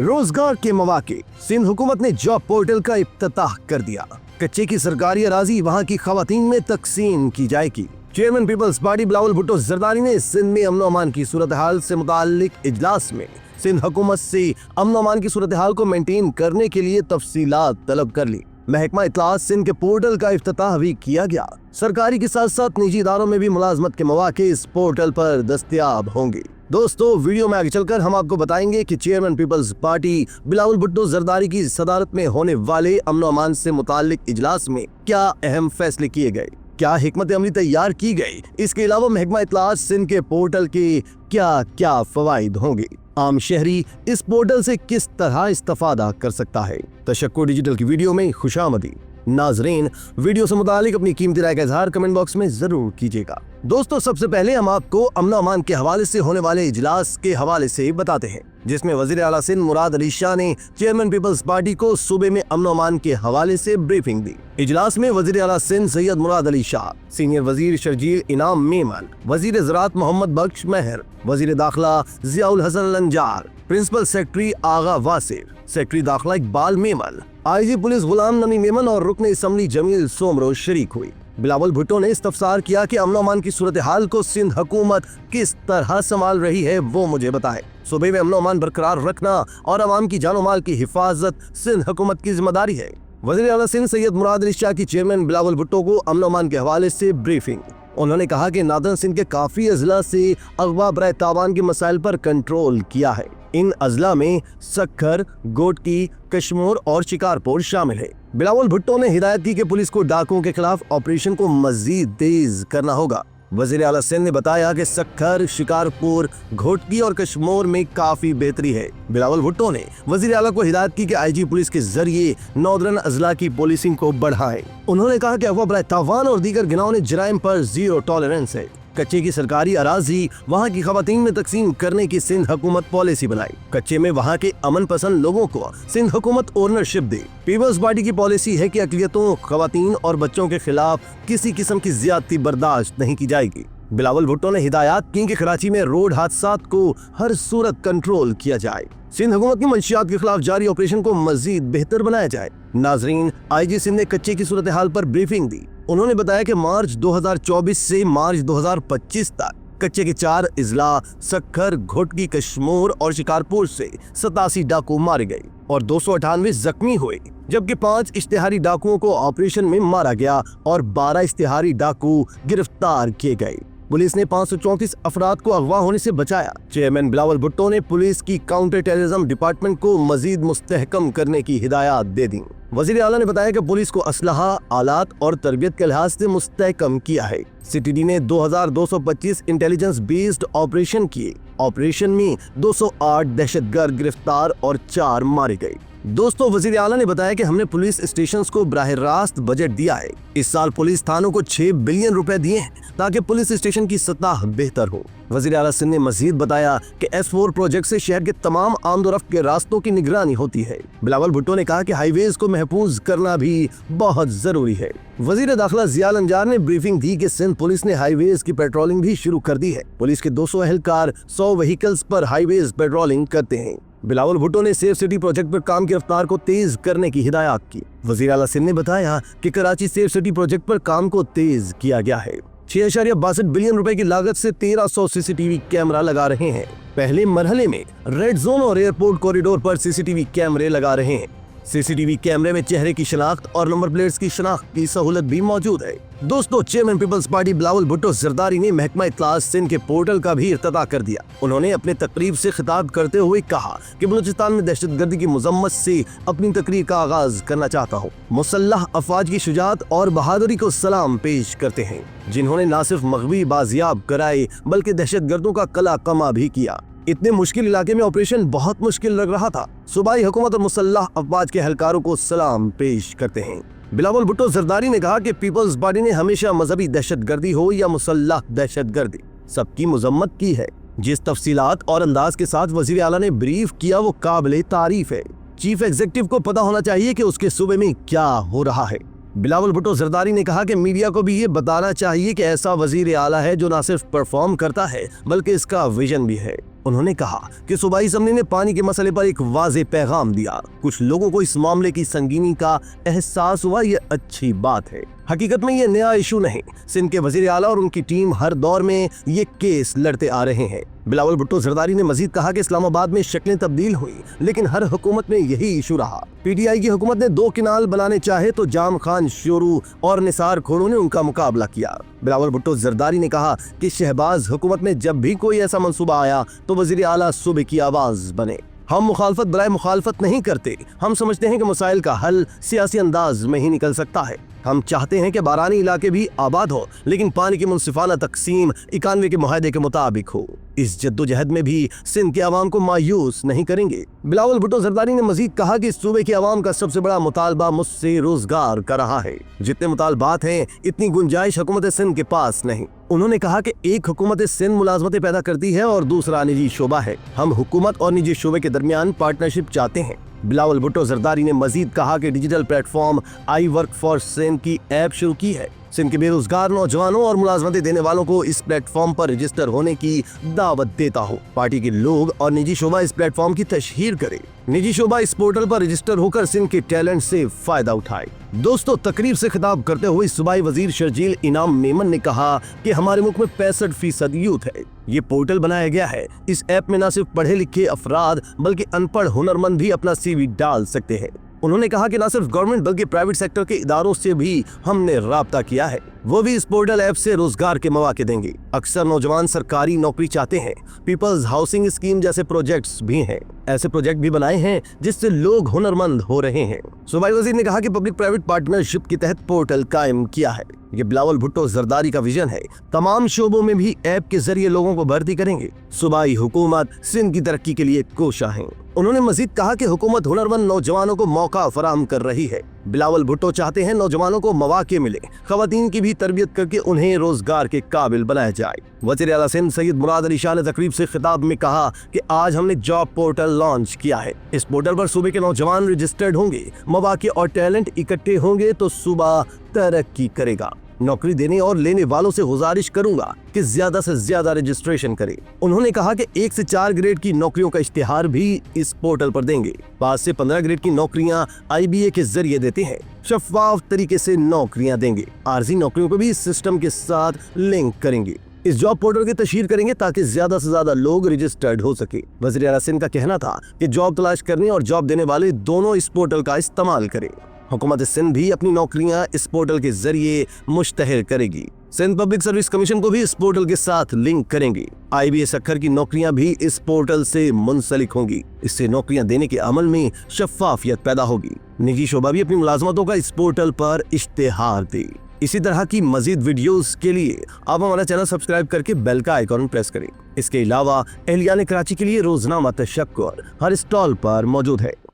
रोजगार के मौके। सिंध हुकूमत ने जॉब पोर्टल का इफ्तिताह कर दिया। कच्चे की सरकारी अराजी वहां की खवातीन में तकसीम की जाएगी। चेयरमैन पीपल्स पार्टी बिलावल भुट्टो जरदारी ने सिंध में अमन अमान की सूरत हाल से मुताल्लिक इजलास में सिंध हुकूमत से अमन अमान की सूरत हाल को मेंटेन करने के लिए तफसीलात तलब कर ली। महकमा इत्तलात सिंध के पोर्टल का इफ्तिताह भी किया गया। सरकारी के साथ साथ निजी इदारों में भी मुलाजमत के मौके इस पोर्टल पर दस्तयाब होंगे। दोस्तों, वीडियो में आगे चलकर हम आपको बताएंगे कि चेयरमैन पीपल्स पार्टी बिलावल भुट्टो जरदारी की सदारत में होने वाले अमन अमान से मुताल्लिक इजलास में क्या अहम फैसले किए गए, क्या हिकमत अमली तैयार की गई, इसके अलावा महकमा इत्तलात सिंध के पोर्टल के क्या क्या फवाइद होंगे, आम शहरी इस पोर्टल से किस तरह इस्तेफादा कर सकता है। तशक्कुर डिजिटल की वीडियो में खुशामदी। नाजरीन, वीडियो से मुतालिक अपनी कीमती राय का इजहार कमेंट बॉक्स में जरूर कीजिएगा। दोस्तों, सबसे पहले हम आपको अमन अमान के हवाले से होने वाले इजलास के हवाले से बताते हैं, जिसमें वजीर आला सिंध मुराद अली शाह ने चेयरमैन पीपल्स पार्टी को सूबे में अमन अमान के हवाले से ब्रीफिंग दी। इजलास में वजीर आला सिंध सैयद मुराद अली शाह, सीनियर वजीर शर्जील इनाम मेमन, वजीर ज़राअत मोहम्मद बख्श महर, वजीर दाखिला जियाउल हसन लंजार, प्रिंसिपल सेक्रेटरी आगा वासिर, सेक्रेटरी दाखिला इकबाल मेमन, आईजी पुलिस गुलाम नबी मेमन और रुकन असम्बली जमील सोमरो शरीक हुई। बिलावल भुट्टो ने इस्तफसार किया कि अमन अमान की सूरत हाल को सिंध हुकूमत किस तरह संभाल रही है वो मुझे बताए। सूबे में अमन अमान बरकरार रखना और अवाम की जानो माल की हिफाजत सिंध हुकूमत की जिम्मेदारी है। वज़ीर आला सिंध सैयद मुराद अली शाह की चेयरमैन बिलावल भुट्टो को अमन अमान के हवाले से ब्रीफिंग। उन्होंने कहा कि नादर सिंध के काफी अजला से अगवा बराए तावान के मसाइल पर कंट्रोल किया है। इन अजला में सक्खर, गोटकी, कश्मीर और शिकारपुर शामिल है। बिलावल भुट्टो ने हिदायत की कि पुलिस को डाकुओं के खिलाफ ऑपरेशन को मजीद तेज करना होगा। वज़ीर आला सिंध ने बताया कि सक्खर, शिकारपुर, घोटकी और कश्मीर में काफी बेहतरी है। बिलावल भुट्टो ने वज़ीर आला को हिदायत की कि आईजी पुलिस के जरिए नॉर्दर्न अजला की पुलिसिंग को बढ़ाए। उन्होंने कहा कि अगवा बराए तावान और दीगर गिनाओं जराइम पर जीरो टॉलरेंस है। कच्चे की सरकारी अराजी वहाँ की खवातीन में तकसीम करने की सिंध हुकूमत पॉलिसी बनाई। कच्चे में वहाँ के अमन पसंद लोगों को सिंध हुकूमत ओनरशिप दे। पीपल्स पार्टी की पॉलिसी है कि अक़लियतों, खवातीन और बच्चों के खिलाफ किसी किस्म की ज्यादती बर्दाश्त नहीं की जाएगी। बिलावल भुट्टो ने हिदायत की कि कराची में रोड हादसात को हर सूरत कंट्रोल किया जाए। सिंध हुकूमत की मंशियात के खिलाफ जारी ऑपरेशन को मजीद बेहतर बनाया जाए। नाजरीन, आईजी सिंध ने कच्चे की सूरत हाल पर ब्रीफिंग दी। उन्होंने बताया कि मार्च 2024 से मार्च 2025 तक कच्चे के 4 इजला सक्खर, घोटकी, कश्मीर और शिकारपुर से 87 डाकू मारे गए और 298 जख्मी हुए, जबकि 5 इश्तिहारी डाकुओं को ऑपरेशन में मारा गया और 12 इश्तिहारी डाकू गिरफ्तार किए गए। पुलिस ने 534 अफराद को अगवा होने से बचाया। चेयरमैन बिलावल भुट्टो ने पुलिस की काउंटर टेररिज्म डिपार्टमेंट को मजीद मुस्तहकम करने की हिदायत दे दी। वज़ीर आला ने बताया कि पुलिस को असलहा, आलात और तरबियत के लिहाज से मुस्तहकम किया है। सीटीडी ने 2225 इंटेलिजेंस बेस्ड ऑपरेशन किए। ऑपरेशन में 208 दहशतगर्द गिरफ्तार और 4 मारे गए। दोस्तों, वज़ीर आला ने बताया कि हमने पुलिस स्टेशंस को बराह रास्त बजट दिया है। इस साल पुलिस थानों को 6 बिलियन रुपए दिए हैं ताकि पुलिस स्टेशन की सतह बेहतर हो। वज़ीर आला सिंध ने मजीद बताया कि S4 प्रोजेक्ट से शहर के तमाम आमदोरफ्त के रास्तों की निगरानी होती है। बिलावल भुट्टो ने कहा कि हाईवेज को महफूज करना भी बहुत जरूरी है। वज़ीर दाखिला जियाउल लंजार ने ब्रीफिंग दी कि सिंध पुलिस ने हाईवेज की पेट्रोलिंग भी शुरू कर दी है। पुलिस के 200 एहलकार 100 व्हीकल्स पर हाईवेज पेट्रोलिंग करते हैं। बिलावल भुट्टो ने सेफ सिटी प्रोजेक्ट पर काम की रफ्तार को तेज करने की हिदायत की। वज़ीर आला सिंध ने बताया कि कराची सेफ सिटी प्रोजेक्ट पर काम को तेज किया गया है। 6.62 बिलियन रुपए की लागत से 1300 सीसीटीवी कैमरा लगा रहे हैं। पहले मरहले में रेड जोन और एयरपोर्ट कॉरिडोर पर सीसीटीवी कैमरे लगा रहे हैं। सीसीटीवी कैमरे में चेहरे की शनाख्त और नंबर प्लेट्स की शनाख्त की सहूलत भी मौजूद है। दोस्तों, चेयरमैन पीपल्स पार्टी बिलावल भुट्टो जरदारी ने महकमा इत्तलात सिंध के पोर्टल का भी इफ्तिताह कर दिया। उन्होंने अपने तकरीब से खिताब करते हुए कहा कि बलूचिस्तान में दहशतगर्दी की मजम्मत से अपनी तकरीर का आगाज करना चाहता हूँ। मुसल्लह अफवाज की शुजाअत और बहादुरी को सलाम पेश करते हैं, जिन्होंने न सिर्फ मग़वी बाजियाब कराए बल्कि दहशतगर्दों का कला कमा भी किया। इतने मुश्किल इलाके में ऑपरेशन बहुत मुश्किल लग रहा था। सूबाई हुकूमत और मुसल्लह अफवाज के एहलकारों को सलाम पेश करते हैं। बिलावल भुट्टो जरदारी ने कहा कि पीपल्स पार्टी ने हमेशा मजहबी दहशतगर्दी हो या मुसल्लह दहशतगर्दी सबकी मजम्मत की है। जिस तफसीलात और अंदाज के साथ वज़ीर आला ने ब्रीफ किया वो काबिल तारीफ है। चीफ एग्जीक्यूटिव को पता होना चाहिए कि उसके सूबे में क्या हो रहा है। बिलावल भुट्टो जरदारी ने कहा कि मीडिया को भी ये बताना चाहिए कि ऐसा वजीर आला है जो न सिर्फ परफॉर्म करता है बल्कि इसका विजन भी है। उन्होंने कहा कि सूबाई असम्बली ने पानी के मसले पर एक वाज़े पैगाम दिया। कुछ लोगों को इस मामले की संगीनी का एहसास हुआ, ये अच्छी बात है। हकीकत में ये नया इशू नहीं। सिंध के वजीर आला और उनकी टीम हर दौर में ये केस लड़ते आ रहे हैं। बिलावल भुट्टो जरदारी ने मजीद कहा कि इस्लामाबाद में शक्लें तब्दील हुई लेकिन हर हुकूमत में यही इशू रहा। पीटीआई की हुकूमत ने 2 किनाल बनाने चाहे तो जाम खान शोरू और निसार खोड़ू ने उनका मुकाबला किया। बिलावल भुट्टो जरदारी ने कहा कि शहबाज हुकूमत में जब भी कोई ऐसा मंसूबा आया तो वजीर आला सूबे की आवाज बने। हम मुखालफत बराए मुखालफत नहीं करते। हम समझते हैं कि मसाइल का हल सियासी अंदाज में ही निकल सकता है। हम चाहते हैं कि बारानी इलाके भी आबाद हो लेकिन पानी की मुनसिफाना तकसीम 91 के मुआहदे के मुताबिक हो। इस जद्दोजहद में भी सिंध के अवाम को मायूस नहीं करेंगे। बिलावल भुट्टो जरदारी ने मजीद कहा कि सूबे के अवाम का सबसे बड़ा मुतालबा मुझसे रोजगार का रहा है। जितने मुतालबात हैं इतनी गुंजाइश हुकूमत सिंध के पास नहीं। उन्होंने कहा कि एक हुकूमत सिंध मुलाजमतें पैदा करती है और दूसरा निजी शोबा है। हम हुकूमत और निजी शोबे के दरमियान पार्टनरशिप चाहते हैं। बिलावल भुट्टो जरदारी ने मजीद कहा कि digital platform I work for Sindh की ऐप शुरू की है। सिंध के बेरोजगार नौजवानों और मुलाजमतें देने वालों को इस प्लेटफॉर्म पर रजिस्टर होने की दावत देता हूँ। पार्टी के लोग और निजी शोबा इस प्लेटफॉर्म की तशहीर करे। निजी शोबा इस पोर्टल पर रजिस्टर होकर सिंध के टैलेंट से फायदा उठाए। दोस्तों, तकरीब से खिताब करते हुए सूबाई वजीर शर्जील इनाम मेमन ने कहा कि हमारे मुल्क में 65% यूथ है। ये पोर्टल बनाया गया है। इस ऐप में न सिर्फ पढ़े लिखे अफराद बल्कि अनपढ़ हुनरमंद भी अपना CV डाल सकते हैं। उन्होंने कहा कि न सिर्फ गवर्नमेंट बल्कि प्राइवेट सेक्टर के इदारों से भी हमने राब्ता किया है। वो भी इस पोर्टल ऐप से रोजगार के मौके देंगे। अक्सर नौजवान सरकारी नौकरी चाहते हैं। पीपल्स हाउसिंग स्कीम जैसे प्रोजेक्ट्स भी हैं। ऐसे प्रोजेक्ट भी बनाए हैं जिससे लोग हुनरमंद हो रहे हैं। सूबाई वजीर ने कहा कि पब्लिक प्राइवेट पार्टनरशिप के तहत पोर्टल कायम किया है। ये बिलावल भुट्टो जरदारी का विजन है। तमाम शोबों में भी ऐप के जरिए लोगों को भर्ती करेंगे। सूबाई हुकूमत सिंध की तरक्की के लिए कोशा है। उन्होंने मजीद कहा कि हुकूमत हुनरमंद नौजवानों को मौका फराहम कर रही है। बिलावल भुट्टो चाहते हैं नौजवानों को मौके मिले, खवातीन की भी तरबियत करके उन्हें रोजगार के काबिल बनाया जाए। वज़ीर आला सिंध सैयद मुराद अली शाह ने तकरीब से खिताब में कहा कि आज हमने जॉब पोर्टल लॉन्च किया है। इस पोर्टल पर सूबे के नौजवान रजिस्टर्ड होंगे। मौके और टैलेंट इकट्ठे होंगे तो सूबा तरक्की करेगा। नौकरी देने और लेने वालों से गुजारिश करूंगा कि ज्यादा से ज्यादा रजिस्ट्रेशन करें। उन्होंने कहा कि 1 से 4 ग्रेड की नौकरियों का इश्तिहार भी इस पोर्टल पर देंगे। 5 से 15 ग्रेड की नौकरियां IBA के जरिए देते हैं। शफाफ तरीके से नौकरियां देंगे। आर्जी नौकरियों को भी इस सिस्टम के साथ लिंक करेंगे। इस जॉब पोर्टल की तशहीर करेंगे ताकि ज्यादा से ज्यादा लोग रजिस्टर्ड हो सके। वज़ीर आला सिंध का कहना था कि जॉब तलाश करने और जॉब देने वाले दोनों इस पोर्टल का इस्तेमाल करें। हुकूमत सिंध भी अपनी नौकरियां इस पोर्टल के जरिए मुश्तहर करेगी। सिंध पब्लिक सर्विस कमीशन को भी इस पोर्टल के साथ लिंक करेंगे। IBA सक्खर की नौकरियां भी इस पोर्टल से मुंसलिक होंगी। इससे नौकरियां देने के अमल में शफाफियत पैदा होगी। निजी शोबा भी अपनी मुलाजमतों का इस पोर्टल पर इश्तेहार दे। इसी तरह की मजीद वीडियोस के लिए आप हमारा चैनल सब्सक्राइब करके बेल का आइकॉन प्रेस करें। इसके अलावा एहलियान कराची के लिए रोजनामा तशक्कुर हर स्टॉल पर मौजूद है।